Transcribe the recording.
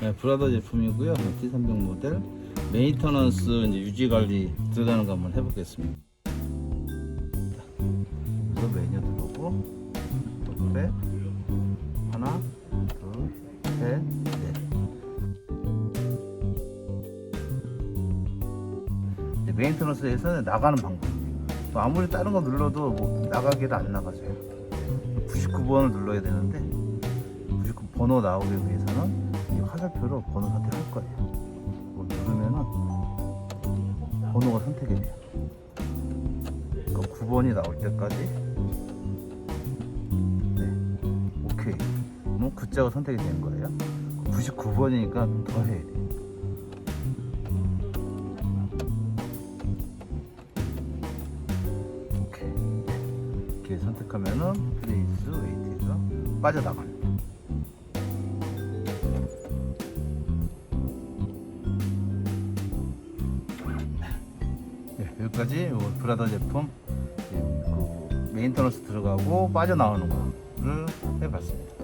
네, 브라더 제품이고요. T300 모델 메인터넌스 이제 유지 관리 들어가는 거 한번 해보겠습니다. 그래서 메뉴 들어오고 그래 하나, 둘, 셋, 넷. 이제 메인터넌스에서 나가는 방법. 또 아무리 다른 거 눌러도 뭐 나가기를 안 나가져요. 99번을 눌러야 되는데 99번호 나오기 위해서는 이 화살표로 번호 선택할 거예요. 뭐 누르면은 번호가 선택이 돼요. 그러니까 9번이 나올 때까지 네, 오케이. 그러면 9자가 선택이 된 거예요. 99번이니까 더 해야 돼요. 오케이. 이렇게 선택하면은 플레이스 웨이트가 빠져나갑니다. 네, 여기까지 브라더 제품 그 메인터넌스 들어가고 빠져나오는 거를 해봤습니다.